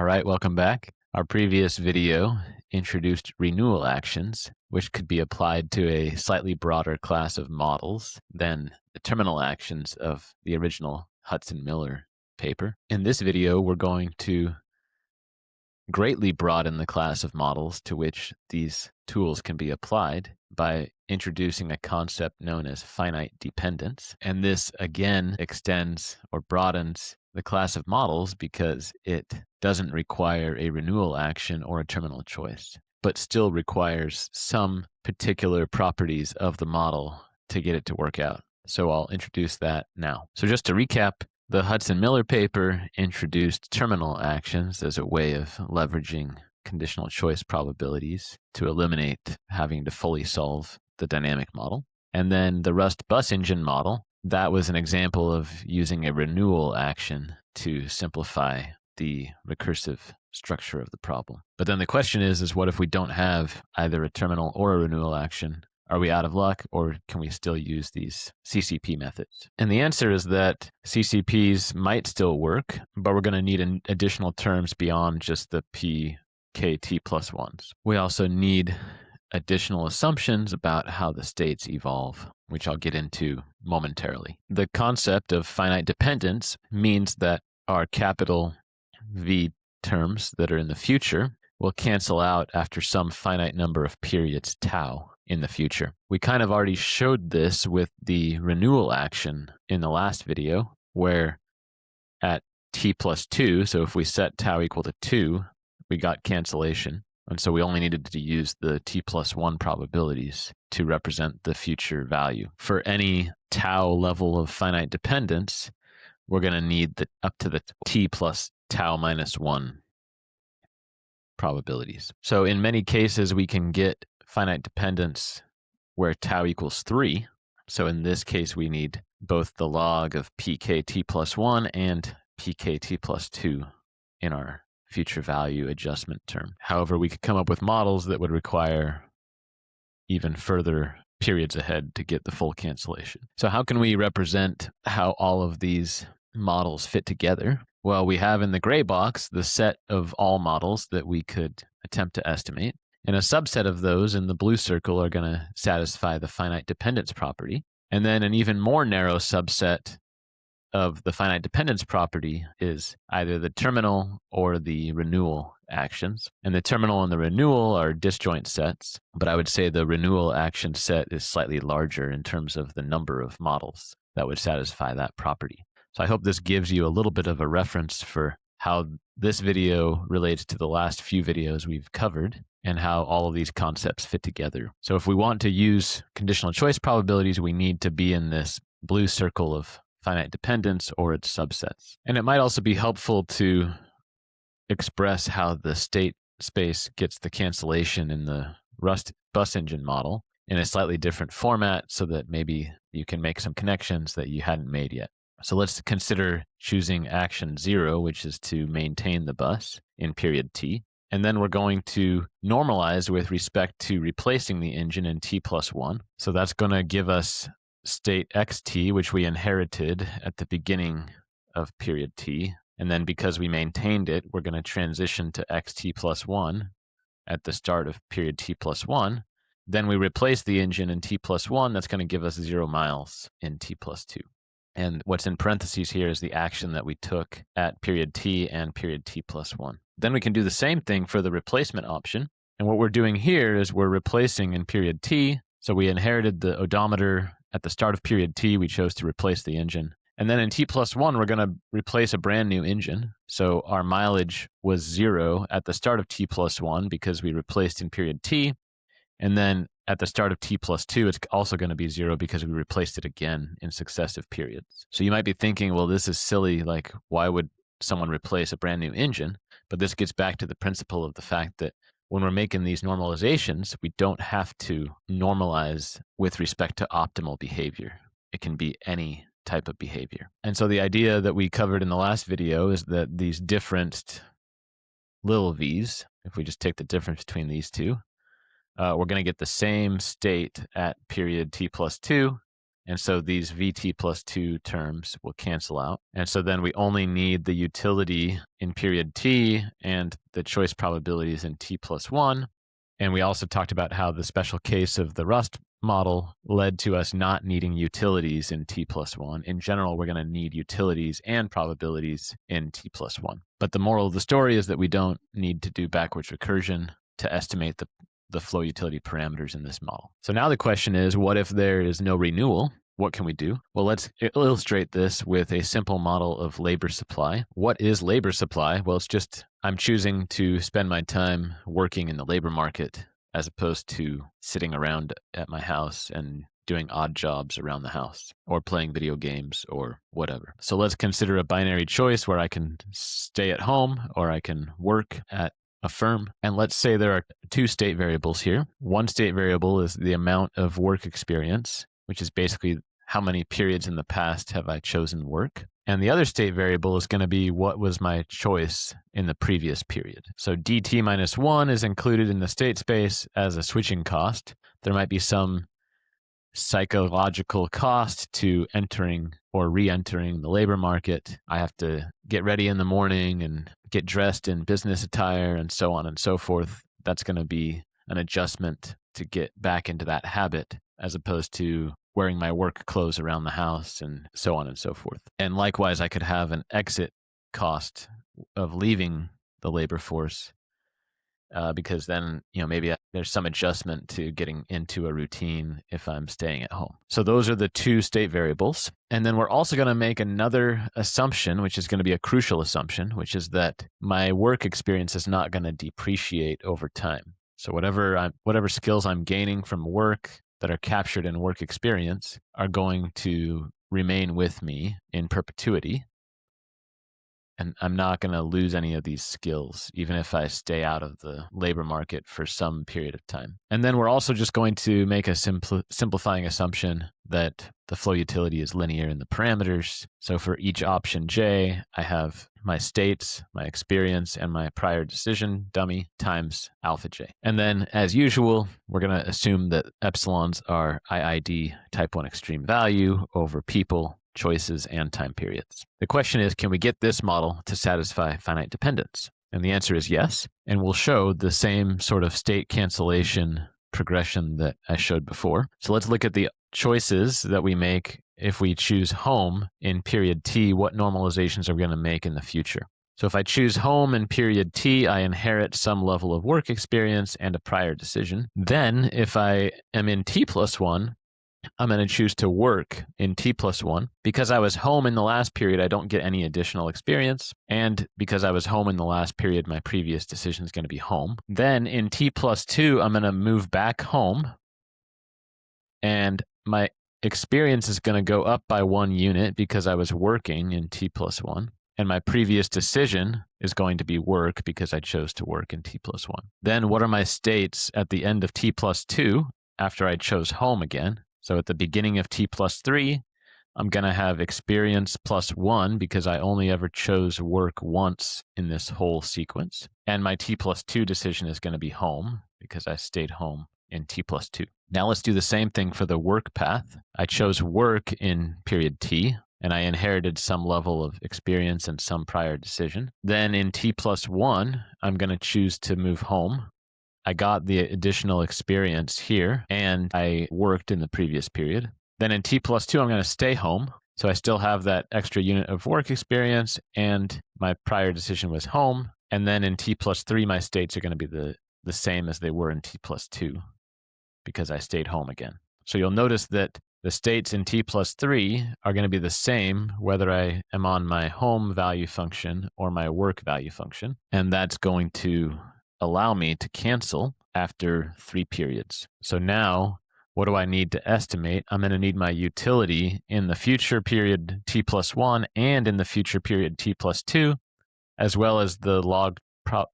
right, welcome back. Our previous video introduced renewal actions, which could be applied to a slightly broader class of models than the terminal actions of the original Hotz-Miller paper. In this video, we're going to greatly broaden the class of models to which these tools can be applied by introducing a concept known as finite dependence. And this again extends or broadens the class of models because it doesn't require a renewal action or a terminal choice, but still requires some particular properties of the model to get it to work out. So I'll introduce that now. So just to recap, the Hotz-Miller paper introduced terminal actions as a way of leveraging conditional choice probabilities to eliminate having to fully solve the dynamic model. And then the Rust bus engine model, that was an example of using a renewal action to simplify the recursive structure of the problem. But then the question is what if we don't have either a terminal or a renewal action? Are we out of luck, or can we still use these CCP methods? And the answer is that CCPs might still work, but we're going to need additional terms beyond just the PKT plus ones. We also need additional assumptions about how the states evolve, which I'll get into momentarily. The concept of finite dependence means that our capital V terms that are in the future will cancel out after some finite number of periods tau in the future. We kind of already showed this with the renewal action in the last video, where at t plus 2, so if we set tau equal to 2, we got cancellation. And so we only needed to use the t plus 1 probabilities to represent the future value. For any tau level of finite dependence, we're going to need up to the t plus tau minus 1 probabilities. So in many cases, we can get finite dependence where tau equals 3. So in this case, we need both the log of pkt plus 1 and pkt plus 2 in our future value adjustment term. However, we could come up with models that would require even further periods ahead to get the full cancellation. So how can we represent how all of these models fit together? Well, we have in the gray box the set of all models that we could attempt to estimate. And a subset of those in the blue circle are going to satisfy the finite dependence property. And then an even more narrow subset of the finite dependence property is either the terminal or the renewal actions. And the terminal and the renewal are disjoint sets, but I would say the renewal action set is slightly larger in terms of the number of models that would satisfy that property. So I hope this gives you a little bit of a reference for how this video relates to the last few videos we've covered and how all of these concepts fit together. So if we want to use conditional choice probabilities, we need to be in this blue circle of finite dependence or its subsets. And it might also be helpful to express how the state space gets the cancellation in the Rust bus engine model in a slightly different format so that maybe you can make some connections that you hadn't made yet. So let's consider choosing action 0, which is to maintain the bus in period t. And then we're going to normalize with respect to replacing the engine in t plus 1. So that's going to give us state xt, which we inherited at the beginning of period t. And then because we maintained it, we're going to transition to xt plus 1 at the start of period t plus 1. Then we replace the engine in t plus 1. That's going to give us 0 miles in t plus 2. And what's in parentheses here is the action that we took at period t and period t plus 1. Then we can do the same thing for the replacement option. And what we're doing here is we're replacing in period t. So we inherited the odometer at the start of period t. We chose to replace the engine. And then in t plus 1, we're going to replace a brand new engine. So our mileage was 0 at the start of t plus 1 because we replaced in period t. And then at the start of t plus 2, it's also going to be 0 because we replaced it again in successive periods. So you might be thinking, well, this is silly. Like, why would someone replace a brand new engine? But this gets back to the principle of the fact that when we're making these normalizations, we don't have to normalize with respect to optimal behavior. It can be any type of behavior. And so the idea that we covered in the last video is that these different little v's, if we just take the difference between these two, we're going to get the same state at period t plus 2 And so these VT plus 2 terms will cancel out. And so then we only need the utility in period t and the choice probabilities in t plus 1. And we also talked about how the special case of the Rust model led to us not needing utilities in t plus 1. In general, we're going to need utilities and probabilities in t plus 1. But the moral of the story is that we don't need to do backwards recursion to estimate the flow utility parameters in this model. So now the question is, what if there is no renewal? What can we do? Well, let's illustrate this with a simple model of labor supply. What is labor supply? Well, it's just I'm choosing to spend my time working in the labor market as opposed to sitting around at my house and doing odd jobs around the house or playing video games or whatever. So let's consider a binary choice where I can stay at home or I can work at a firm. And let's say there are two state variables here. One state variable is the amount of work experience, which is basically how many periods in the past have I chosen work. And the other state variable is going to be what was my choice in the previous period. So dt minus 1 is included in the state space as a switching cost. There might be some psychological cost to entering or re-entering the labor market. I have to get ready in the morning and get dressed in business attire and so on and so forth. That's going to be an adjustment to get back into that habit as opposed to wearing my work clothes around the house and so on and so forth. And likewise, I could have an exit cost of leaving the labor force because then, maybe there's some adjustment to getting into a routine if I'm staying at home. So those are the two state variables. And then we're also going to make another assumption, which is going to be a crucial assumption, which is that my work experience is not going to depreciate over time. So whatever skills I'm gaining from work that are captured in work experience are going to remain with me in perpetuity. And I'm not going to lose any of these skills, even if I stay out of the labor market for some period of time. And then we're also just going to make a simplifying assumption that the flow utility is linear in the parameters. So for each option J, I have my states, my experience, and my prior decision dummy times alpha J. And then, as usual, we're going to assume that epsilons are IID type 1 extreme value over people, choices, and time periods. The question is, can we get this model to satisfy finite dependence? And the answer is yes. And we'll show the same sort of state cancellation progression that I showed before. So let's look at the choices that we make if we choose home in period t. What normalizations are we going to make in the future? So if I choose home in period t, I inherit some level of work experience and a prior decision. Then if I am in t plus 1, I'm going to choose to work in t plus 1. Because I was home in the last period, I don't get any additional experience. And because I was home in the last period, my previous decision is going to be home. Then in t plus 2, I'm going to move back home. And my experience is going to go up by 1 unit because I was working in t plus 1. And my previous decision is going to be work because I chose to work in t plus 1. Then what are my states at the end of t plus 2 after I chose home again? So at the beginning of t plus 3, I'm going to have experience plus 1 because I only ever chose work once in this whole sequence. And my t plus 2 decision is going to be home because I stayed home in t plus 2. Now let's do the same thing for the work path. I chose work in period t, and I inherited some level of experience and some prior decision. Then in t plus 1, I'm going to choose to move home. I got the additional experience here, and I worked in the previous period. Then in t plus 2, I'm going to stay home. So I still have that extra unit of work experience, and my prior decision was home. And then in t plus 3, my states are going to be the same as they were in t plus 2 because I stayed home again. So you'll notice that the states in t plus 3 are going to be the same whether I am on my home value function or my work value function. And that's going to allow me to cancel after 3 periods. So now, what do I need to estimate? I'm going to need my utility in the future period t plus 1 and in the future period t plus 2, as well as the log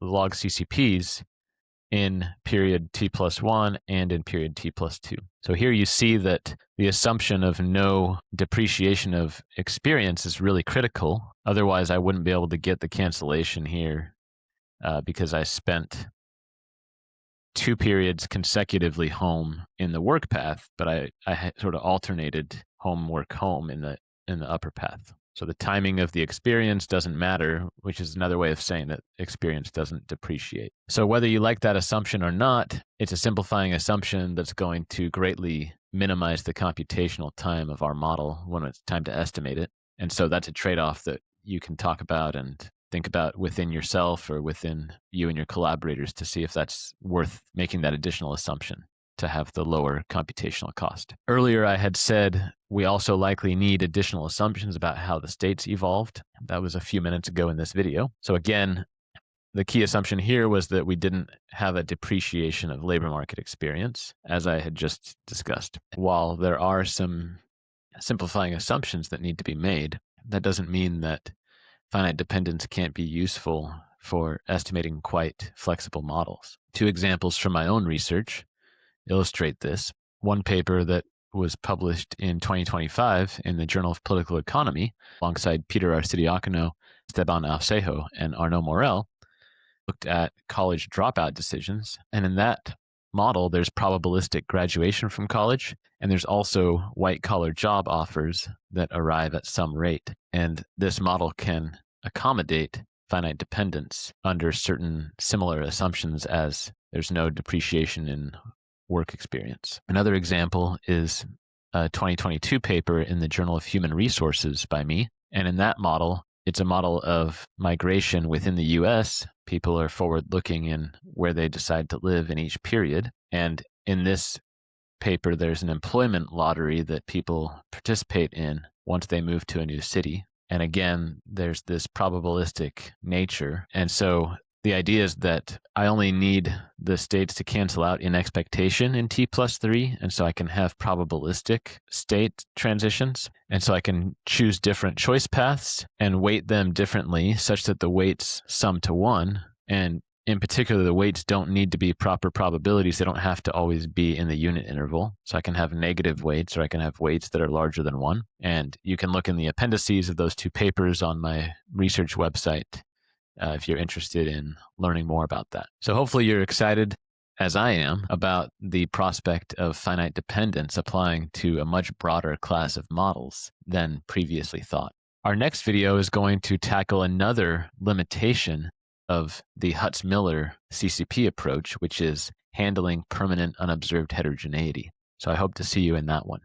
CCPs in period t plus 1 and in period t plus 2. So here you see that the assumption of no depreciation of experience is really critical. Otherwise, I wouldn't be able to get the cancellation here because I spent 2 periods consecutively home in the work path, but I sort of alternated homework home in the upper path. So the timing of the experience doesn't matter, which is another way of saying that experience doesn't depreciate. So whether you like that assumption or not, it's a simplifying assumption that's going to greatly minimize the computational time of our model when it's time to estimate it. And so that's a trade-off that you can talk about and think about within yourself or within you and your collaborators to see if that's worth making that additional assumption to have the lower computational cost. Earlier, I had said we also likely need additional assumptions about how the states evolved. That was a few minutes ago in this video. So again, the key assumption here was that we didn't have a depreciation of labor market experience, as I had just discussed. While there are some simplifying assumptions that need to be made, that doesn't mean that finite dependence can't be useful for estimating quite flexible models. Two examples from my own research illustrate this. One paper that was published in 2025 in the Journal of Political Economy alongside Peter Arcidiacono, Esteban Alcejo, and Arnaud Morel looked at college dropout decisions. And in that model, there's probabilistic graduation from college, and there's also white-collar job offers that arrive at some rate. And this model can accommodate finite dependence under certain similar assumptions as there's no depreciation in work experience. Another example is a 2022 paper in the Journal of Human Resources by me. And in that model, it's a model of migration within the US. People are forward-looking in where they decide to live in each period. And in this paper, there's an employment lottery that people participate in once they move to a new city. And again, there's this probabilistic nature. And so the idea is that I only need the states to cancel out in expectation in t+3, and so I can have probabilistic state transitions. And so I can choose different choice paths and weight them differently such that the weights sum to 1. And in particular, the weights don't need to be proper probabilities. They don't have to always be in the unit interval. So I can have negative weights, or I can have weights that are larger than 1. And you can look in the appendices of those two papers on my research website if you're interested in learning more about that. So hopefully you're excited, as I am, about the prospect of finite dependence applying to a much broader class of models than previously thought. Our next video is going to tackle another limitation of the Hotz-Miller CCP approach, which is handling permanent unobserved heterogeneity. So I hope to see you in that one.